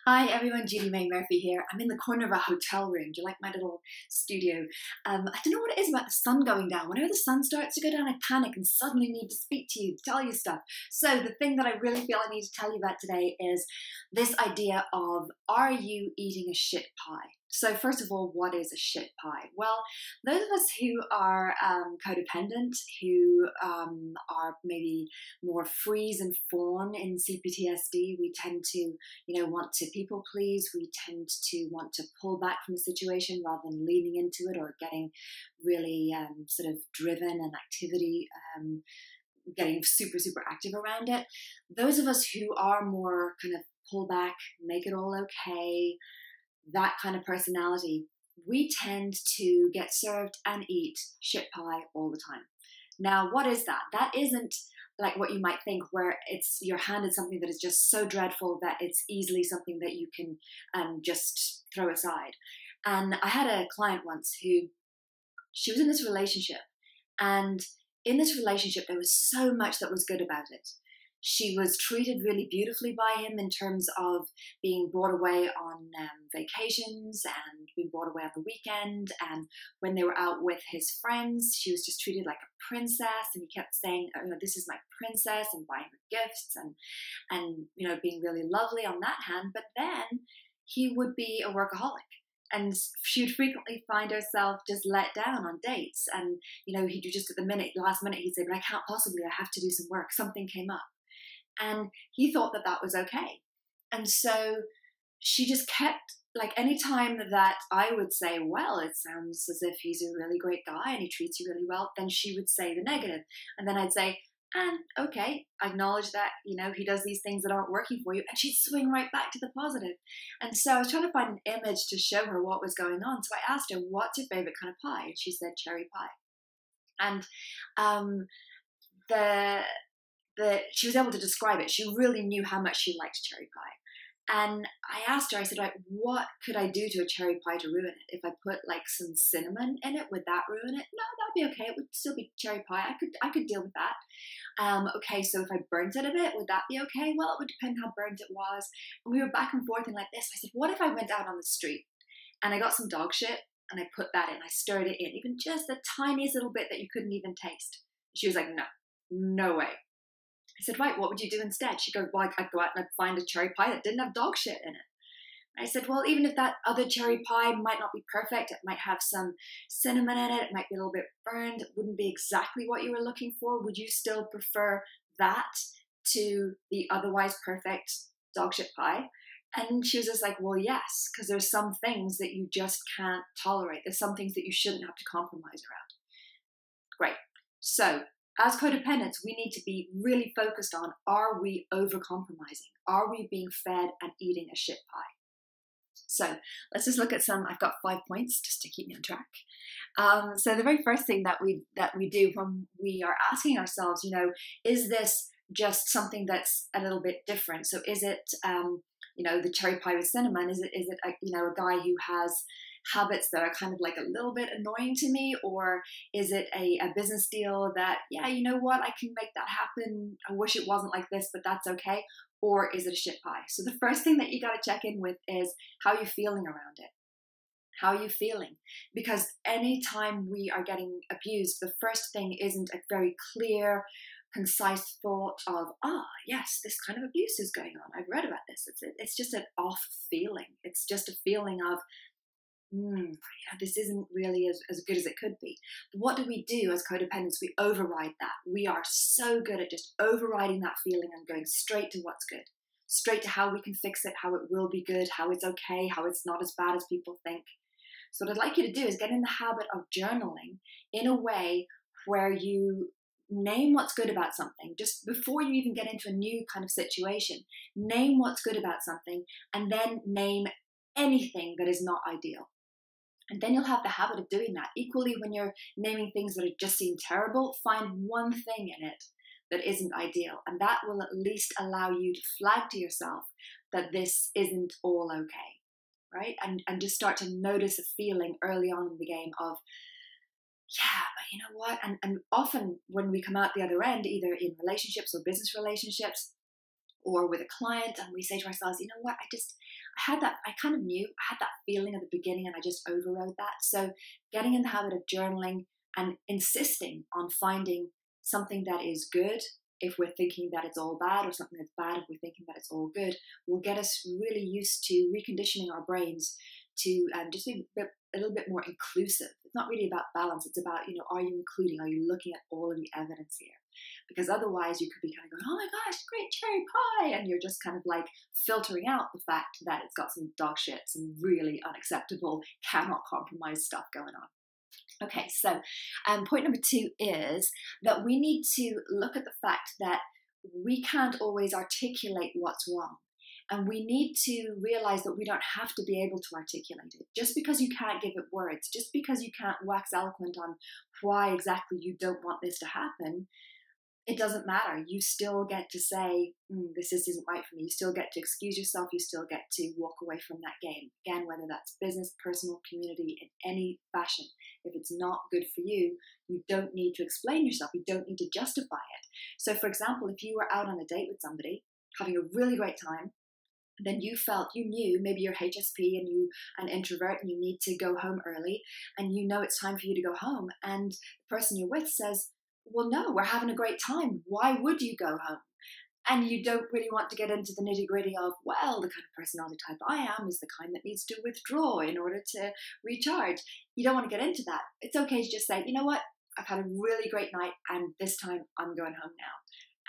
Hi everyone, Judy May Murphy here. I'm in the corner of a hotel room. Do you like my little studio? I don't know what it is about the sun going down. Whenever the sun starts to go down, I panic and suddenly need to speak to you, tell you stuff. So the thing that I really feel I need to tell you about today is this idea of, are you eating a shit pie? So first of all, what is a shit pie? Well, those of us who are codependent, who are maybe more freeze and fawn in CPTSD, we tend to, want to people please. We tend to want to pull back from a situation rather than leaning into it or getting really sort of driven and activity, getting super, super active around it. Those of us who are more kind of pull back, make it all okay, that kind of personality, we tend to get served and eat shit pie all the time. Now, what is that? That isn't like what you might think, where you're handed something that is just so dreadful that it's easily something that you can just throw aside. And I had a client once she was in this relationship, and in this relationship there was so much that was good about it. She was treated really beautifully by him in terms of being brought away on vacations and being brought away on the weekend. And when they were out with his friends, she was just treated like a princess. And he kept saying, this is my princess, and buying her gifts and being really lovely on that hand. But then he would be a workaholic. And she would frequently find herself just let down on dates. And, he'd do just at the last minute, he'd say, but I can't possibly, I have to do some work. Something came up. And he thought that that was okay. And so she just kept, like, any time that I would say, well, it sounds as if he's a really great guy and he treats you really well, then she would say the negative. And then I'd say, and okay, I acknowledge that, he does these things that aren't working for you. And she'd swing right back to the positive. And so I was trying to find an image to show her what was going on. So I asked her, what's your favorite kind of pie? And she said cherry pie. And she was able to describe it. She really knew how much she liked cherry pie. And I asked her, I said, right, what could I do to a cherry pie to ruin it? If I put like some cinnamon in it, would that ruin it? No, that'd be okay. It would still be cherry pie. I could deal with that. Okay, so if I burnt it a bit, would that be okay? Well, it would depend how burnt it was. And we were back and forth and like this. I said, what if I went out on the street and I got some dog shit and I put that in, I stirred it in, even just the tiniest little bit that you couldn't even taste. She was like, no way. I said, right, what would you do instead? She goes, well, I'd go out and I'd find a cherry pie that didn't have dog shit in it. I said, well, even if that other cherry pie might not be perfect, it might have some cinnamon in it, it might be a little bit burned, it wouldn't be exactly what you were looking for, would you still prefer that to the otherwise perfect dog shit pie? And she was just like, well, yes, because there's some things that you just can't tolerate. There's some things that you shouldn't have to compromise around. Great. So, as codependents, we need to be really focused on, are we over-compromising? Are we being fed and eating a shit pie? So let's just look at I've got 5 points just to keep me on track. So the very first thing that we do when we are asking ourselves, is this just something that's a little bit different? So is it, the cherry pie with cinnamon? Is it a guy who has habits that are kind of like a little bit annoying to me? Or is it a business deal that, yeah, you know what, I can make that happen. I wish it wasn't like this, but that's okay. Or is it a shit pie? So the first thing that you got to check in with is how you're feeling around it. How are you feeling? Because anytime we are getting abused, the first thing isn't a very clear, concise thought of, yes, this kind of abuse is going on. I've read about this. It's just an off feeling. It's just a feeling of, this isn't really as good as it could be. But what do we do as codependents? We override that. We are so good at just overriding that feeling and going straight to what's good, straight to how we can fix it, how it will be good, how it's okay, how it's not as bad as people think. So what I'd like you to do is get in the habit of journaling in a way where you name what's good about something. Just before you even get into a new kind of situation, name what's good about something and then name anything that is not ideal. And then you'll have the habit of doing that. Equally, when you're naming things that just seem terrible, find one thing in it that isn't ideal. And that will at least allow you to flag to yourself that this isn't all okay, right? And just start to notice a feeling early on in the game of, yeah, but you know what? And often when we come out the other end, either in relationships or business relationships, or with a client, and we say to ourselves, you know what, I kind of knew, I had that feeling at the beginning and I just overrode that. So getting in the habit of journaling and insisting on finding something that is good if we're thinking that it's all bad, or something that's bad if we're thinking that it's all good, will get us really used to reconditioning our brains to just be a little bit more inclusive. It's not really about balance. It's about, are you including? Are you looking at all of the evidence here? Because otherwise you could be kind of going, oh my gosh, great cherry pie. And you're just kind of like filtering out the fact that it's got some dog shit, some really unacceptable, cannot compromise stuff going on. Okay, so point number 2 is that we need to look at the fact that we can't always articulate what's wrong. And we need to realize that we don't have to be able to articulate it. Just because you can't give it words, just because you can't wax eloquent on why exactly you don't want this to happen, it doesn't matter. You still get to say, this isn't right for me. You still get to excuse yourself. You still get to walk away from that game. Again, whether that's business, personal, community, in any fashion. If it's not good for you, you don't need to explain yourself. You don't need to justify it. So for example, if you were out on a date with somebody, having a really great time, then you knew, maybe you're HSP and you an introvert and you need to go home early, and you know it's time for you to go home, and the person you're with says, well, no, we're having a great time. Why would you go home? And you don't really want to get into the nitty gritty of, well, the kind of personality type I am is the kind that needs to withdraw in order to recharge. You don't want to get into that. It's okay to just say, you know what? I've had a really great night and this time I'm going home now.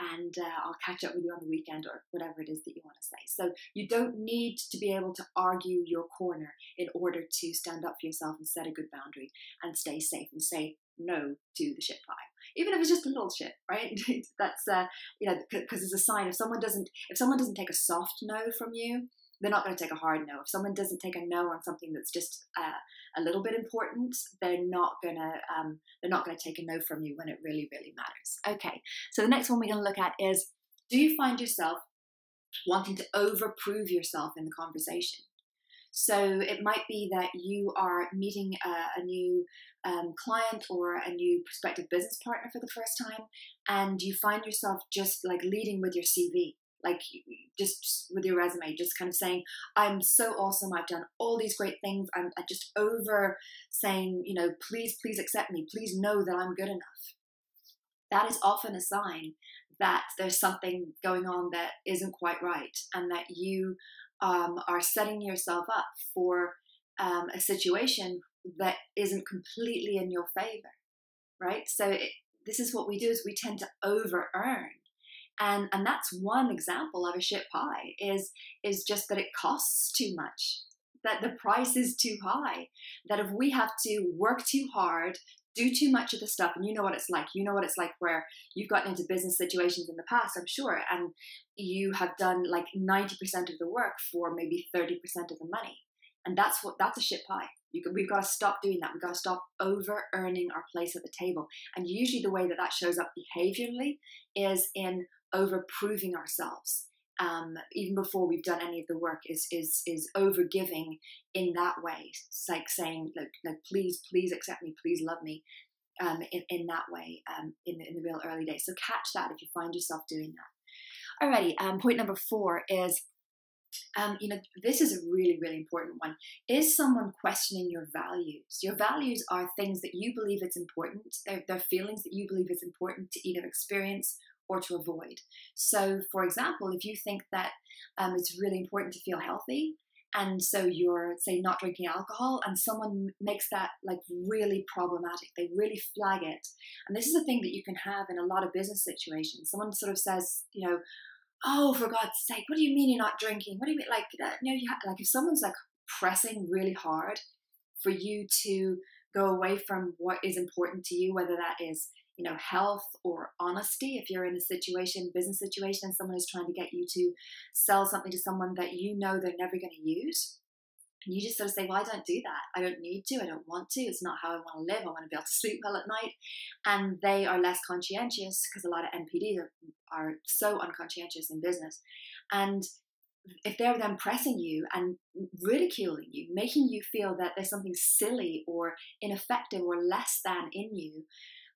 And I'll catch up with you on the weekend, or whatever it is that you want to say. So you don't need to be able to argue your corner in order to stand up for yourself and set a good boundary and stay safe and say no to the shit pie, even if it's just a little shit, right? That's because it's a sign. If someone doesn't take a soft no from you, they're not going to take a hard no. If someone doesn't take a no on something that's just a little bit important, they're not gonna take a no from you when it really, really matters. Okay, so the next one we're going to look at is, do you find yourself wanting to overprove yourself in the conversation? So it might be that you are meeting a new client or a new prospective business partner for the first time, and you find yourself just like leading with your CV. Like just with your resume, just kind of saying, I'm so awesome, I've done all these great things. I'm just over saying, please accept me. Please know that I'm good enough. That is often a sign that there's something going on that isn't quite right, and that you are setting yourself up for a situation that isn't completely in your favor, right? So this is what we do, is we tend to over-earn. And that's one example of a shit pie, is just that it costs too much, that the price is too high, that if we have to work too hard, do too much of the stuff, and you know what it's like. You know what it's like where you've gotten into business situations in the past, I'm sure, and you have done like 90% of the work for maybe 30% of the money. And that's a shit pie. We've got to stop doing that. We've got to stop over-earning our place at the table. And usually the way that shows up behaviorally is in over-proving ourselves. Even before we've done any of the work, is over-giving in that way. It's like saying, like please accept me, please love me, in that way, in the real early days. So catch that if you find yourself doing that. Alrighty, point number 4 is, this is a really, really important one. Is someone questioning your values? Your values are things that you believe it's important. They're feelings that you believe it's important to either experience or to avoid. So, for example, if you think that it's really important to feel healthy, and so you're, say, not drinking alcohol, and someone makes that like really problematic, they really flag it. And this is a thing that you can have in a lot of business situations. Someone sort of says, oh, for God's sake, what do you mean you're not drinking? What do you mean? Like, like if someone's like pressing really hard for you to go away from what is important to you, whether that is, health or honesty. If you're in a business situation, and someone is trying to get you to sell something to someone that they're never going to use, and you just sort of say, well, I don't do that. I don't need to. I don't want to. It's not how I want to live. I want to be able to sleep well at night. And they are less conscientious, because a lot of NPDs are so unconscientious in business. And if they're then pressing you and ridiculing you, making you feel that there's something silly or ineffective or less than in you,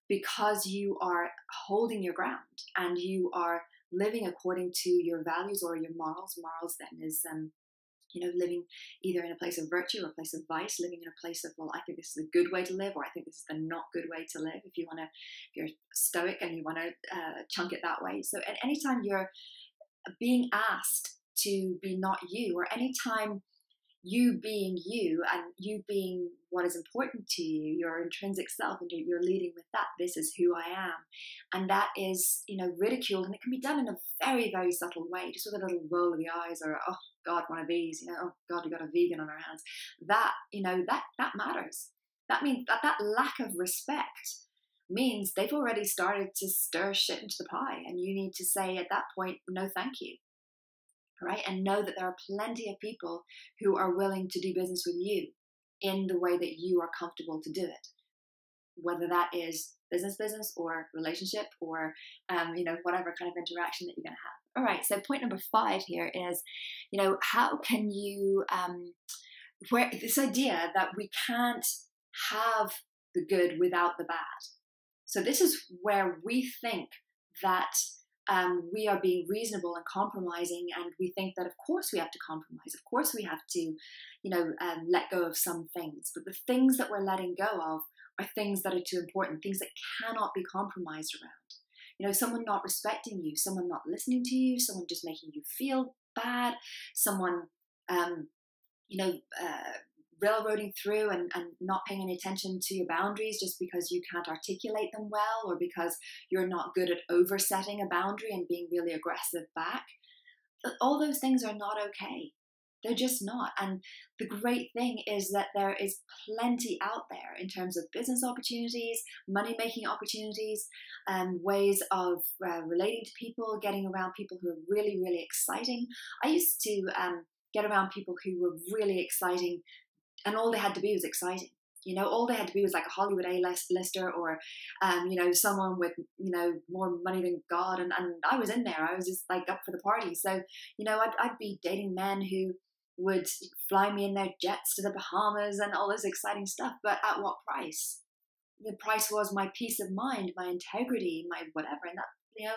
because you are holding your ground and you are living according to your values or your morals. Morals then is living either in a place of virtue or a place of vice, living in a place of, well, I think this is a good way to live, or I think this is the not good way to live, if you're stoic and you want to chunk it that way. So at any time you're being asked to be not you, or anytime you being you and you being what is important to you, your intrinsic self, and you're leading with that, this is who I am, and that is, ridiculed, and it can be done in a very, very subtle way, just with a little roll of the eyes, or, oh God, one of these, oh God, we got a vegan on our hands. That, that matters. That means that lack of respect means they've already started to stir shit into the pie, and you need to say at that point, no thank you. Right? And know that there are plenty of people who are willing to do business with you in the way that you are comfortable to do it, whether that is business or relationship, or whatever kind of interaction that you're going to have. All right, so point number 5 here is, how can you where this idea that we can't have the good without the bad. So this is where we think that we are being reasonable and compromising, and we think that of course we have to compromise, of course we have to, let go of some things. But the things that we're letting go of are things that are too important, things that cannot be compromised around. Someone not respecting you, someone not listening to you, someone just making you feel bad, someone, railroading through and not paying any attention to your boundaries just because you can't articulate them well, or because you're not good at oversetting a boundary and being really aggressive back. All those things are not okay. They're just not. And the great thing is that there is plenty out there in terms of business opportunities, money-making opportunities, ways of relating to people, getting around people who are really, really exciting. I used to get around people who were really exciting, and all they had to be was exciting. All they had to be was like a Hollywood A-lister, or, someone with, more money than God. And I was in there. I was just like up for the party. So, I'd be dating men who would fly me in their jets to the Bahamas and all this exciting stuff. But at what price? The price was my peace of mind, my integrity, my whatever. And that,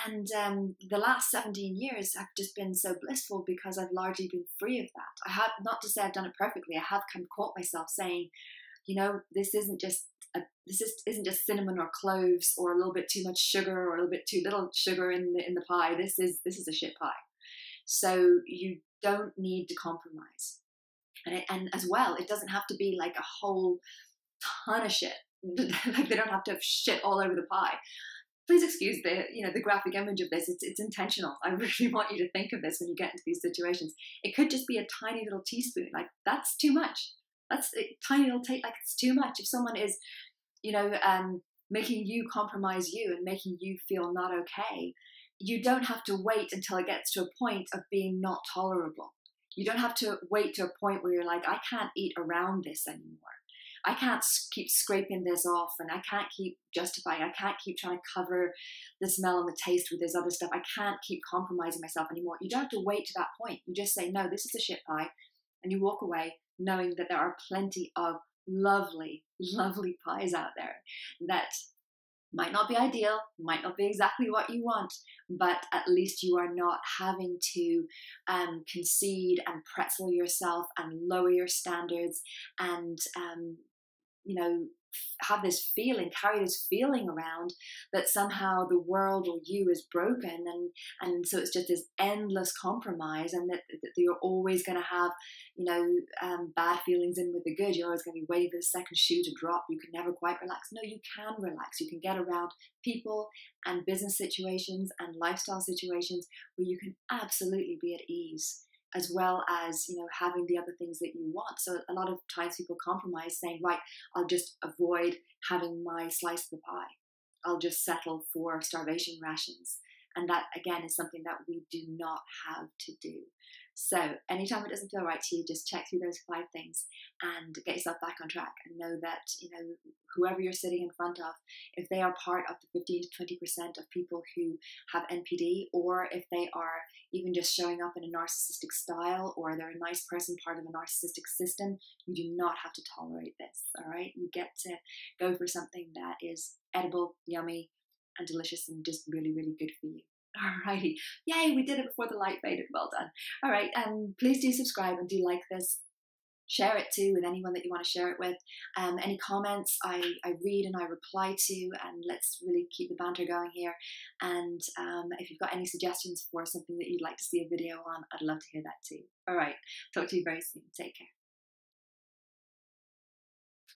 And the last 17 years have just been so blissful because I've largely been free of that. I have, not to say I've done it perfectly, I have kind of caught myself saying, this isn't just cinnamon or cloves or a little bit too much sugar or a little bit too little sugar in the pie. This is a shit pie. So you don't need to compromise. And as well, it doesn't have to be like a whole ton of shit. Like they don't have to have shit all over the pie. Please excuse the graphic image of this. It's intentional. I really want you to think of this when you get into these situations. It could just be a tiny little teaspoon. Like that's too much. That's a tiny little like it's too much. If someone is, making you compromise you and making you feel not okay, you don't have to wait until it gets to a point of being not tolerable. You don't have to wait to a point where you're like, I can't eat around this anymore. I can't keep scraping this off, and I can't keep justifying. I can't keep trying to cover the smell and the taste with this other stuff. I can't keep compromising myself anymore. You don't have to wait to that point. You just say, no, this is a shit pie. And you walk away knowing that there are plenty of lovely, lovely pies out there that might not be ideal, might not be exactly what you want, but at least you are not having to concede and pretzel yourself and lower your standards and, have this feeling, carry this feeling around that somehow the world or you is broken, and so it's just this endless compromise, and that you're always going to have, bad feelings in with the good. You're always going to be waiting for the second shoe to drop. You can never quite relax. No, you can relax. You can get around people and business situations and lifestyle situations where you can absolutely be at ease, as well as, having the other things that you want. So a lot of times people compromise saying, right, I'll just avoid having my slice of the pie. I'll just settle for starvation rations. And that, again, is something that we do not have to do. So anytime it doesn't feel right to you, just check through those 5 things and get yourself back on track, and know that, whoever you're sitting in front of, if they are part of the 15 to 20% of people who have NPD, or if they are even just showing up in a narcissistic style, or they're a nice person part of a narcissistic system, you do not have to tolerate this, all right? You get to go for something that is edible, yummy, and delicious, and just really, really good for you. Alrighty. Yay, we did it before the light faded. Well done. All right. Please do subscribe and do like this. Share it too with anyone that you want to share it with. Any comments I read and I reply to, and let's really keep the banter going here. And if you've got any suggestions for something that you'd like to see a video on, I'd love to hear that too. All right. Talk to you very soon. Take care.